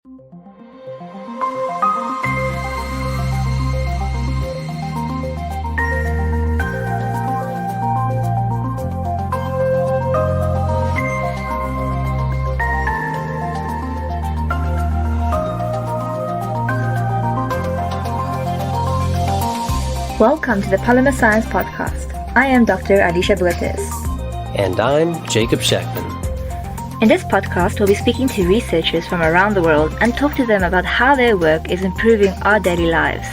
Welcome to the Polymer Science Podcast. I am Dr. Aurelien Forget. And I'm Jacob Sheckman. In this podcast, we'll be speaking to researchers from around the world and talk to them about how their work is improving our daily lives.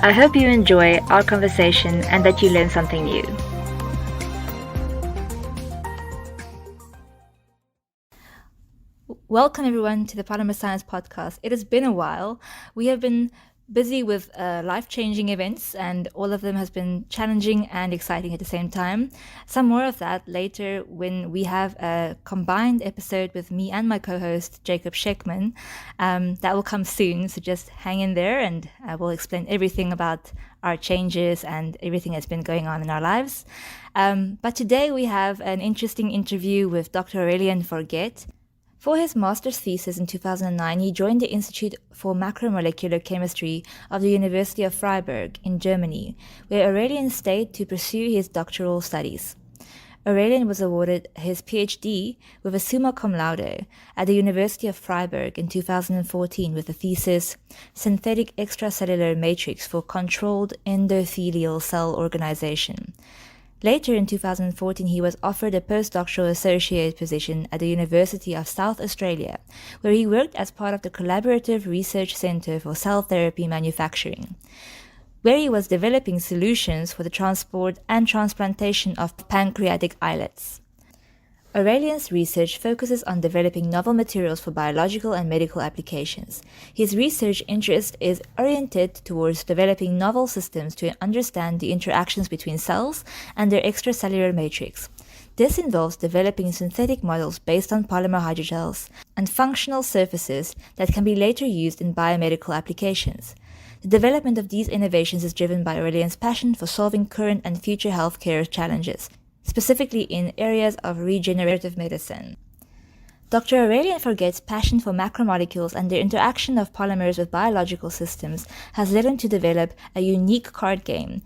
I hope you enjoy our conversation and that you learn something new. Welcome everyone to the Polymer Science Podcast. It has been a while. We have been busy with life-changing events, and all of them has been challenging and exciting at the same time. Some more of that later when we have a combined episode with me and my co-host Jacob Sheckman. That will come soon, so just hang in there and I will explain everything about our changes and everything that's been going on in our lives. But today we have an interesting interview with Dr. Aurelien Forget. For his master's thesis in 2009, he joined the Institute for Macromolecular Chemistry of the University of Freiburg in Germany, where Aurelien stayed to pursue his doctoral studies. Aurelien was awarded his PhD with a summa cum laude at the University of Freiburg in 2014 with the thesis Synthetic Extracellular Matrix for Controlled Endothelial Cell Organization. Later in 2014, he was offered a postdoctoral associate position at the University of South Australia, where he worked as part of the Collaborative Research Centre for Cell Therapy Manufacturing, where he was developing solutions for the transport and transplantation of pancreatic islets. Aurelien's research focuses on developing novel materials for biological and medical applications. His research interest is oriented towards developing novel systems to understand the interactions between cells and their extracellular matrix. This involves developing synthetic models based on polymer hydrogels and functional surfaces that can be later used in biomedical applications. The development of these innovations is driven by Aurelien's passion for solving current and future healthcare challenges, specifically in areas of regenerative medicine. Dr. Aurelien Forget's passion for macromolecules and the interaction of polymers with biological systems has led him to develop a unique card game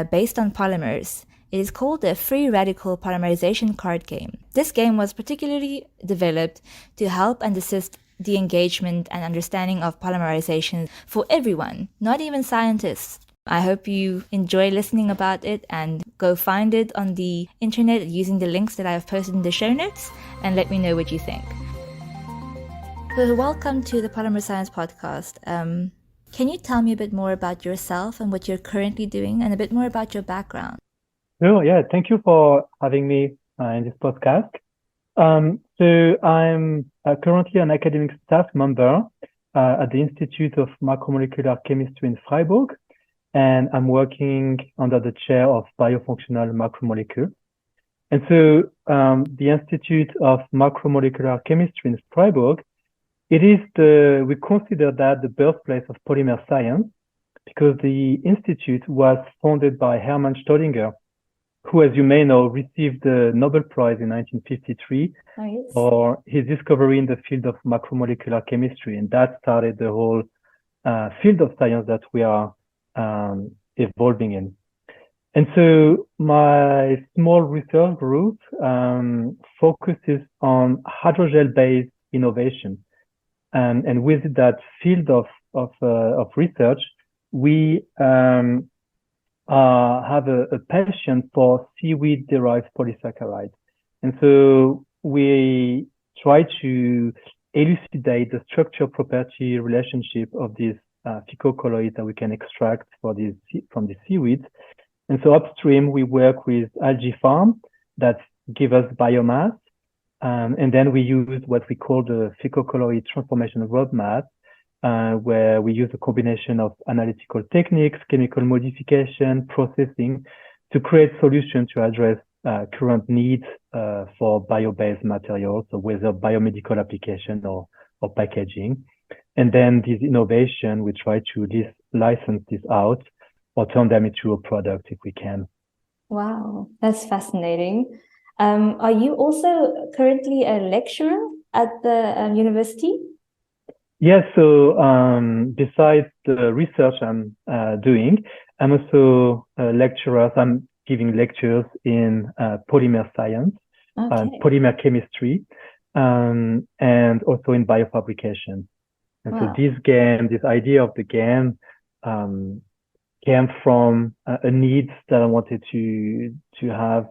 based on polymers. It is called the Free Radical Polymerization Card Game. This game was particularly developed to help and assist the engagement and understanding of polymerization for everyone, not even scientists. I hope you enjoy listening about it and go find it on the internet using the links that I have posted in the show notes and let me know what you think. So welcome to the Polymer Science Podcast. Can you tell me a bit more about yourself and what you're currently doing and a bit more about your background? Oh, yeah. Thank you for having me in this podcast. So I'm currently an academic staff member at the Institute of Macromolecular Chemistry in Freiburg. And I'm working under the chair of biofunctional macromolecule. And so the Institute of Macromolecular Chemistry in Freiburg, we consider that the birthplace of polymer science because the institute was founded by Hermann Staudinger, who, as you may know, received the Nobel Prize in 1953 for his discovery in the field of macromolecular chemistry. And that started the whole field of science that we are evolving in. And so my small research group focuses on hydrogel-based innovation. And with that field of research, we have a passion for seaweed-derived polysaccharides. And so we try to elucidate the structure-property relationship of these phycocolloids that we can extract from the seaweeds. And so upstream, we work with algae farm that give us biomass. And then we use what we call the phycocolloid transformation roadmap, where we use a combination of analytical techniques, chemical modification, processing to create solutions to address current needs for bio-based materials, so whether biomedical application or packaging. And then this innovation, we try to license this out or turn them into a product if we can. Wow, that's fascinating. Are you also currently a lecturer at the university? Yeah, so besides the research I'm doing, I'm also a lecturer. So I'm giving lectures in polymer science, Okay. polymer chemistry, and also in biofabrication. And so Wow. this game, this idea of the game, um, came from a need that I wanted to have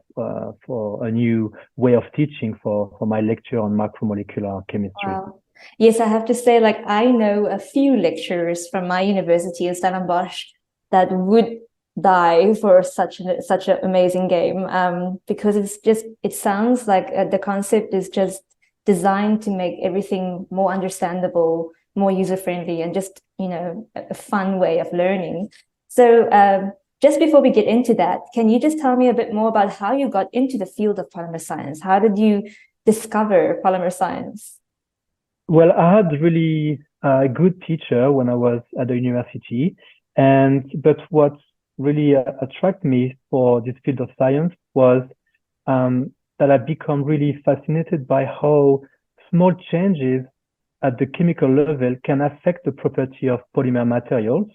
for a new way of teaching for my lecture on macromolecular chemistry. Wow. Yes, I have to say, like, I know a few lecturers from my university in Stellenbosch that would die for such an amazing game, because it sounds like the concept is just designed to make everything more understandable, more user-friendly, and just, a fun way of learning. So, just before we get into that, can you just tell me a bit more about how you got into the field of polymer science? How did you discover polymer science? Well, I had really a good teacher when I was at the university, and but what really attracted me for this field of science was that I become really fascinated by how small changes at the chemical level can affect the property of polymer materials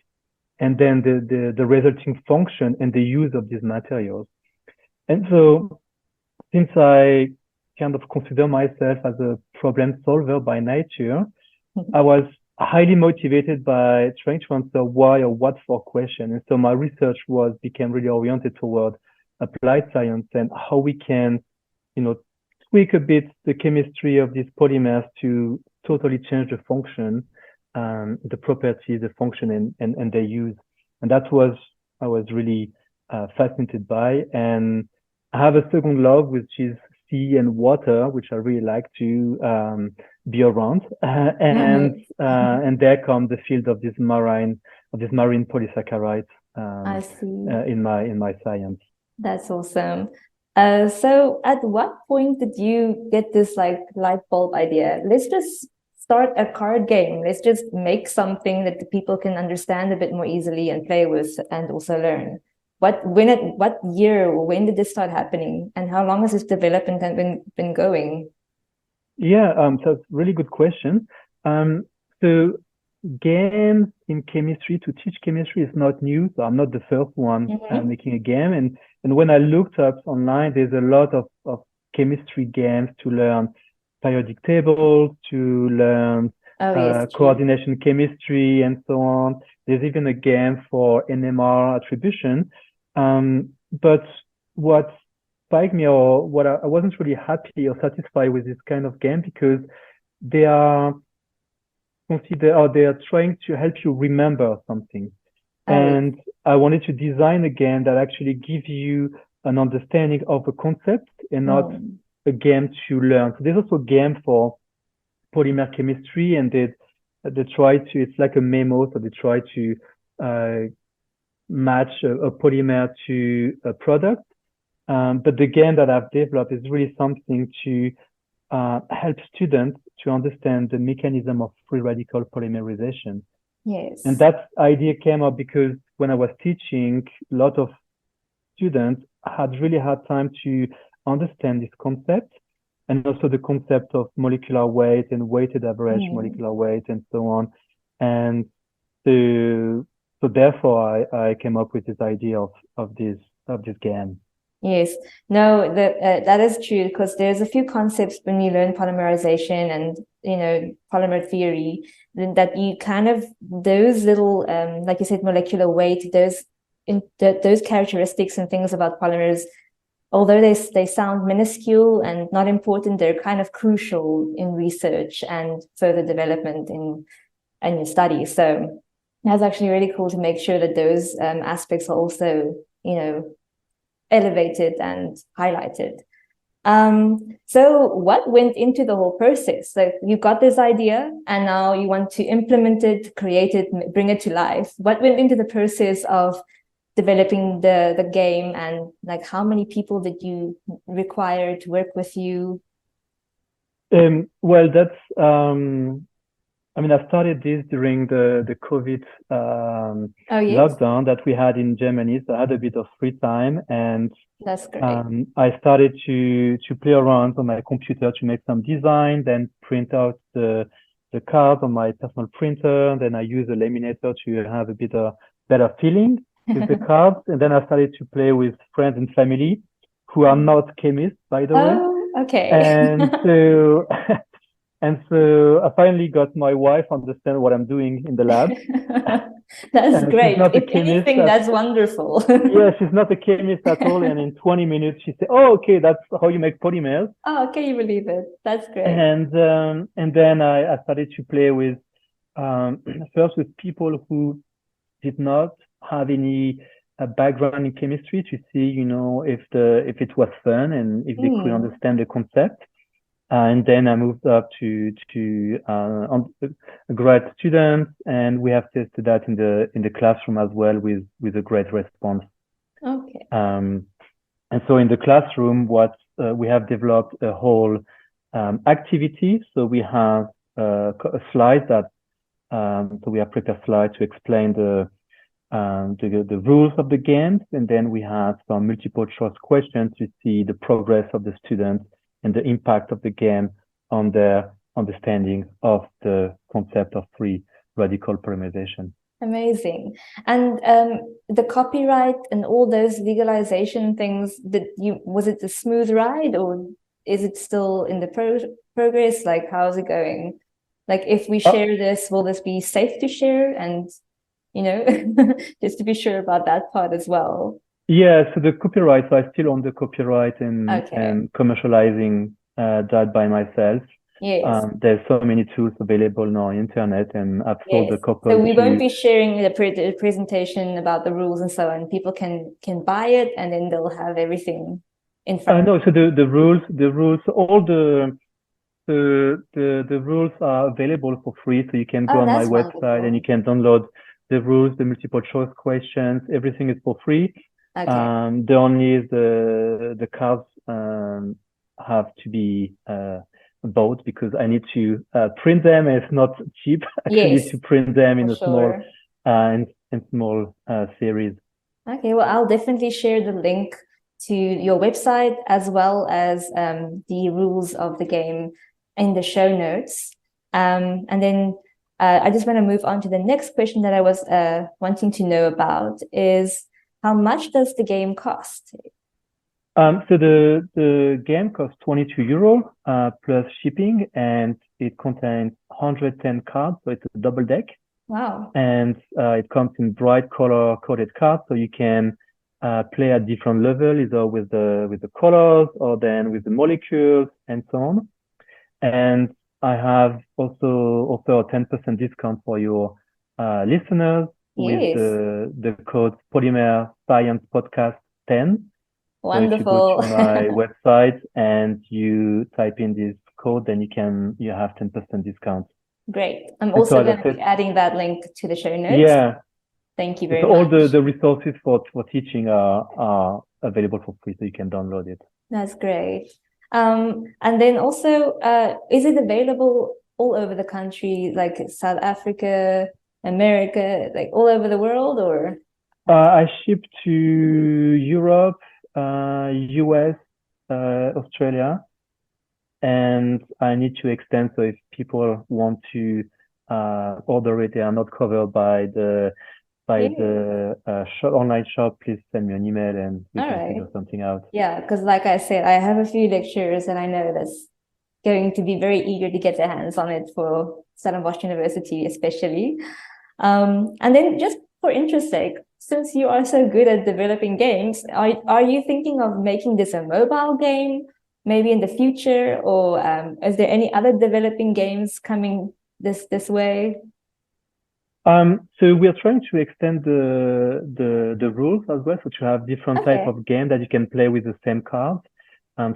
and then the resulting function and the use of these materials. And so since I kind of consider myself as a problem solver by nature, I was highly motivated by trying to answer why or what for question. And so my research became really oriented toward applied science and how we can, tweak a bit the chemistry of these polymers to totally change the function, the properties, the function, and their use. And that was I was really fascinated by. And I have a second love, which is sea and water, which I really like to be around. And there come the field of this marine polysaccharides I see. in my science. That's awesome. So at what point did you get this like light bulb idea? Let's just start a card game. Let's just make something that the people can understand a bit more easily and play with and also learn. What year or when did this start happening? And how long has this development been going? Yeah, so it's a really good question. So games in chemistry, to teach chemistry is not new. So I'm not the first one Mm-hmm. making a game. And when I looked up online, there's a lot of chemistry games to learn periodic tables, to learn Oh, yes, true. coordination chemistry, and so on. There's even a game for NMR attribution. But what spiked me, or what I wasn't really happy or satisfied with this kind of game, because they are they are trying to help you remember something. Oh, yes. And I wanted to design a game that actually gives you an understanding of a concept and not Mm. a game to learn. So there's also a game for polymer chemistry, and they try to, it's like a memo, so they try to uh, match a polymer to a product. But the game that I've developed is really something to help students to understand the mechanism of free radical polymerization. And Yes. that idea came up because when I was teaching, a lot of students had really hard time to understand this concept, and also the concept of molecular weight and weighted average Mm. molecular weight and so on. And so therefore I came up with this idea of this game. Yes, no, that is true because there's a few concepts when you learn polymerization and polymer theory that you kind of those little like you said molecular weight those characteristics and things about polymers, although they sound minuscule and not important, they're kind of crucial in research and further development in your studies. So that's actually really cool to make sure that those aspects are also elevated and highlighted. So what went into the whole process? Like you got this idea and now you want to implement it, create it, bring it to life. What went into the process of developing the game, and like how many people did you require to work with you? Well, that's I mean, I started this during the COVID Oh, yes, lockdown that we had in Germany, so I had a bit of free time, and that's great. I started to play around on my computer to make some design, then print out the cards on my personal printer. Then I use a laminator to have a bit of better feeling with the cards. And then I started to play with friends and family who are not chemists, by the way. Oh, okay. And so, and so I finally got my wife understand what I'm doing in the lab. That's great. She's not a If chemist. anything, that's wonderful. Yeah, she's not a chemist at all. And in 20 minutes, she said, "Oh, okay, that's how you make polymers." Oh, can you believe it? That's great. And then I started to play with first with people who did not have any background in chemistry to see, you know, if it was fun and if they could understand the concept. And then I moved up to grad students, and we have tested that in the classroom as well with a great response. Okay. And so in the classroom, what we have developed a whole activity. So we have a slide that so we have prepared a slide to explain the rules of the games, and then we have some multiple choice questions to see the progress of the students and the impact of the game on their understanding of the concept of free radical polymerization. Amazing. And the copyright and all those legalization things, was it a smooth ride, or is it still in the progress? Like, how's it going? Like, if we share this, will this be safe to share? And, you know, just to be sure about that part as well. Yeah, so the copyright, so I still own the copyright and commercializing that by myself. Yes. There's so many tools available now on the internet, and I've sold a couple. So we won't be sharing the presentation about the rules and so on. People can buy it, and then they'll have everything in front. No, so the rules, all the rules are available for free. So you can go on my website and you can download the rules, the multiple choice questions. Everything is for free. Okay. The only the cards have to be bought because I need to print them. And it's not cheap actually to print them in a small small series. Okay, well, I'll definitely share the link to your website as well as the rules of the game in the show notes. And then I just want to move on to the next question that I was wanting to know about is, how much does the game cost? So the game costs €22 plus shipping, and it contains 110 cards, so it's a double deck. Wow. And it comes in bright color coded cards, so you can play at different levels, either with the colors or then with the molecules and so on. And I have also offer a 10% discount for your listeners with the code Polymer Science Podcast 10. Wonderful. So if you go to my website and you type in this code, then you have 10% discount. Great. I'm also going to be adding that link to the show notes. Yeah. Thank you very much. All the resources for teaching are available for free, so you can download it. That's great. And then also, is it available all over the country, like South Africa, America, like all over the world, or? I ship to Europe, US, Australia, and I need to extend. So if people want to order it, they are not covered by the online shop, please send me an email and we can figure something out. Yeah, because like I said, I have a few lecturers and I know that's going to be very eager to get their hands on it for Stellenbosch University, especially. And then just for interest sake, since you are so good at developing games, are you thinking of making this a mobile game, maybe in the future, or is there any other developing games coming this way? So we are trying to extend the rules as well, so to have different type of game that you can play with the same cards.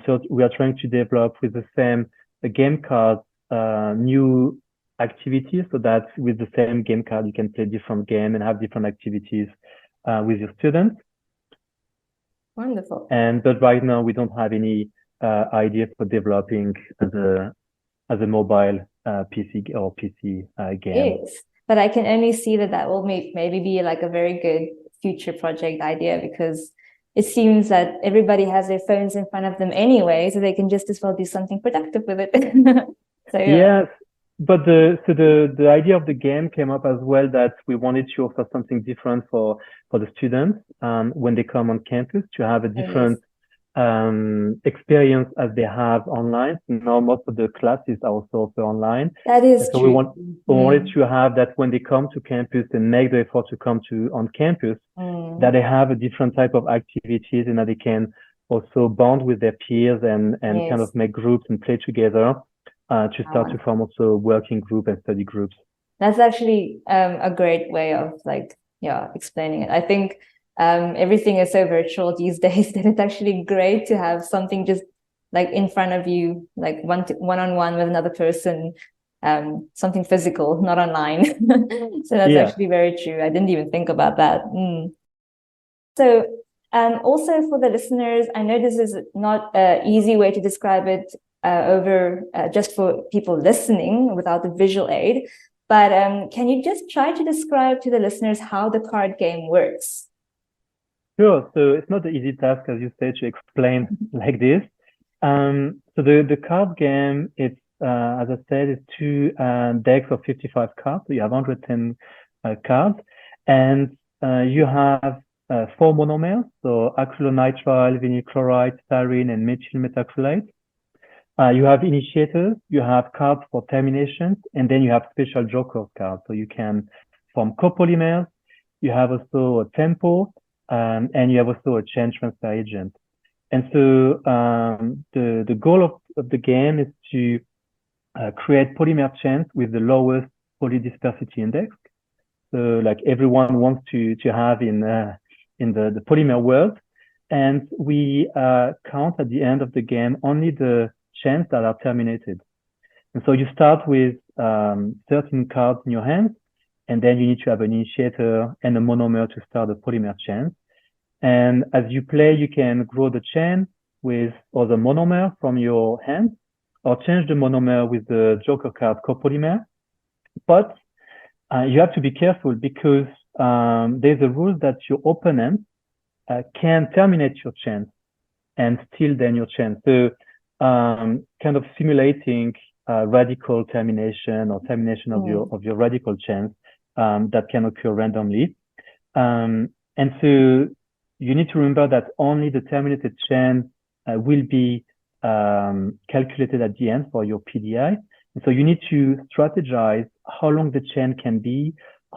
So we are trying to develop with the same game card new activities, so that with the same game card you can play different game and have different activities with your students. Wonderful. But right now we don't have any idea for developing as a mobile PC or PC game. Yes. But I can only see that will maybe be like a very good future project idea, because it seems that everybody has their phones in front of them anyway, so they can just as well do something productive with it. So Yes, But the idea of the game came up as well, that we wanted to offer something different for the students when they come on campus, to have a different experience as they have online. Now most of the classes are also offered online. That is So true. we wanted to have that when they come to campus and make the effort to come on campus, that they have a different type of activities, and that they can also bond with their peers and kind of make groups and play together to start to form also working group and study groups. That's actually a great way of explaining it. I think everything is so virtual these days that it's actually great to have something just like in front of you, like one-on-one with another person, something physical, not online. So that's actually very true. I didn't even think about that. So also for the listeners, I know this is not an easy way to describe it over just for people listening without the visual aid, but can you just try to describe to the listeners how the card game works? Sure. So it's not an easy task, as you said, to explain like this. So the card game, it's as I said, it's two decks of 55 cards. So you have 110 cards, and you have 4 monomers, so acrylonitrile, vinyl chloride, styrene, and methyl methacrylate. You have initiators, you have cards for terminations, and then you have special joker cards. So you can form copolymers. You have also a tempo, and you have also a chain transfer agent. And so the goal of the game is to create polymer chains with the lowest polydispersity index. So like everyone wants to have in the polymer world. And we count at the end of the game only the chains that are terminated. And so you start with 13 cards in your hands, and then you need to have an initiator and a monomer to start the polymer chain. And as you play, you can grow the chain with other monomer from your hands, or change the monomer with the joker card copolymer. But you have to be careful, because there's a rule that your opponent can terminate your chain and steal then your chain. So kind of simulating radical termination or termination of your radical chains that can occur randomly. And so you need to remember that only the terminated chain will be calculated at the end for your PDI. And so you need to strategize how long the chain can be,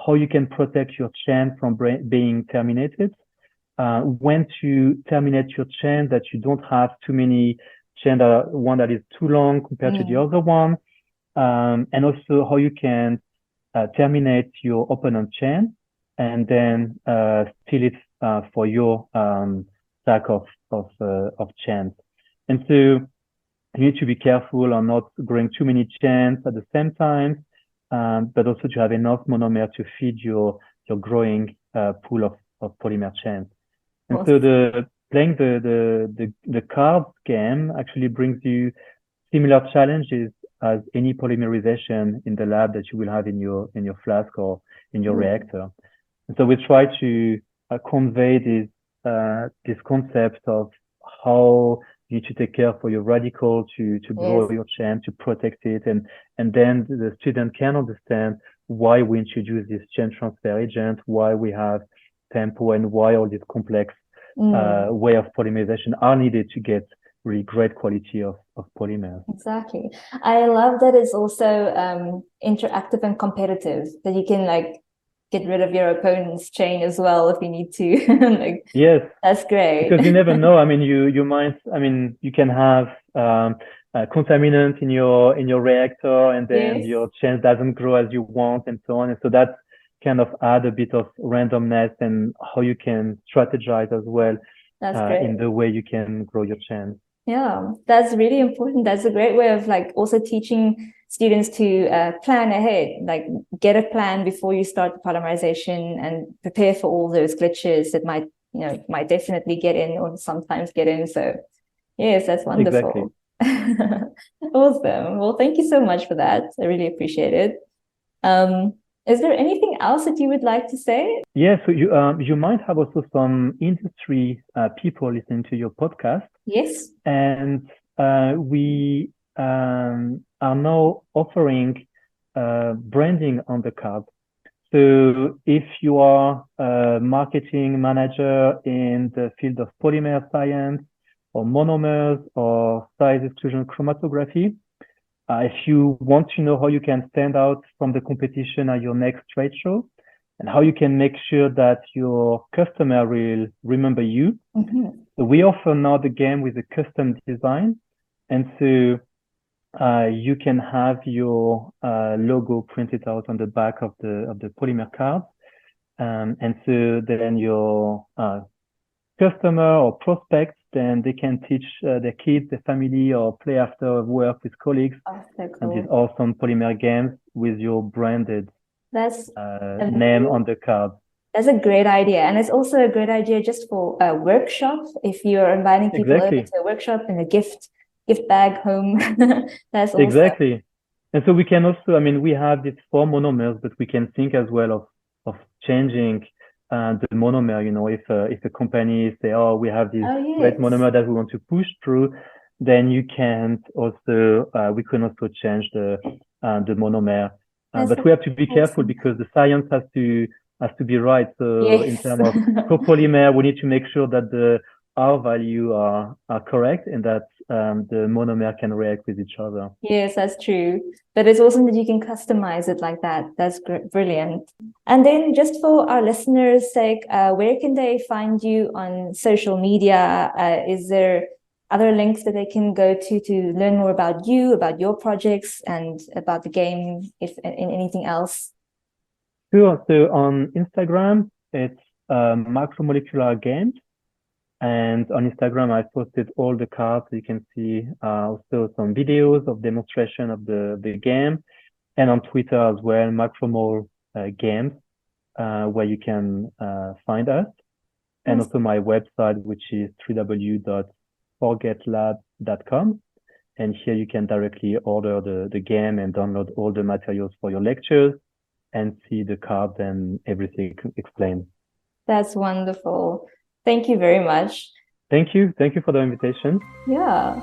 how you can protect your chain from being terminated, when to terminate your chain, that you don't have too many chain, one that is too long compared to the other one, and also how you can terminate your opponent chain and then steal it for your stack of chains. And so you need to be careful on not growing too many chains at the same time, but also to have enough monomer to feed your growing pool of polymer chains. And so playing the card game actually brings you similar challenges as any polymerization in the lab that you will have in your flask or in your reactor. And so we try to convey this concept of how you need to take care for your radical to grow your chain, to protect it, and then the student can understand why we introduce this chain transfer agent, why we have tempo, and why all these complex way of polymerization are needed to get really great quality of polymers. Exactly. I love that it's also interactive and competitive, that you can like get rid of your opponent's chain as well if you need to. Like, yes, that's great. Because you never know. I mean, you might. I mean, you can have contaminant in your reactor, and then your chain doesn't grow as you want, and so on. And so that kind of add a bit of randomness and how you can strategize as well in the way you can grow your chain. Yeah, that's really important. That's a great way of like also teaching students to plan ahead, like get a plan before you start the polymerization and prepare for all those glitches that might definitely get in or sometimes get in. So yes, that's wonderful. Exactly. Awesome. Well, thank you so much for that. I really appreciate it. Is there anything else that you would like to say? Yeah, so you might have also some industry people listening to your podcast. Yes. And we are now offering branding on the card. So if you are a marketing manager in the field of polymer science or monomers or size exclusion chromatography, if you want to know how you can stand out from the competition at your next trade show and how you can make sure that your customer will remember you, so we offer now the game with a custom design. And so you can have your logo printed out on the back of the polymer card. And so then your customer or prospects, then they can teach their kids, their family, or play after work with colleagues. Oh, so And these cool. awesome polymer games with your branded That's name on the card. That's a great idea. And it's also a great idea just for a workshop. If you're inviting people over Exactly. to a workshop in a gift bag home, that's awesome. Exactly. And so we can also, I mean, we have these 4 monomers, but we can think as well of changing the monomer. You know, if a company say, oh, we have this great monomer that we want to push through, then you can also, we can also change the monomer. But we have to be careful because the science has to be right. So in terms of copolymer, we need to make sure that the R value are correct and that the monomer can react with each other. Yes, that's true. But it's awesome that you can customize it like that. That's brilliant. And then just for our listeners' sake, where can they find you on social media? Is there other links that they can go to learn more about you, about your projects, and about the game, if in anything else? Sure. So on Instagram, it's Macromolecular Games. And on Instagram, I posted all the cards. You can see also some videos of demonstration of the game. And on Twitter as well, Macromole Games, where you can find us. And also my website, which is www.forgetlab.com. And here you can directly order the game and download all the materials for your lectures and see the cards and everything explained. That's wonderful. Thank you very much. Thank you. Thank you for the invitation. Yeah.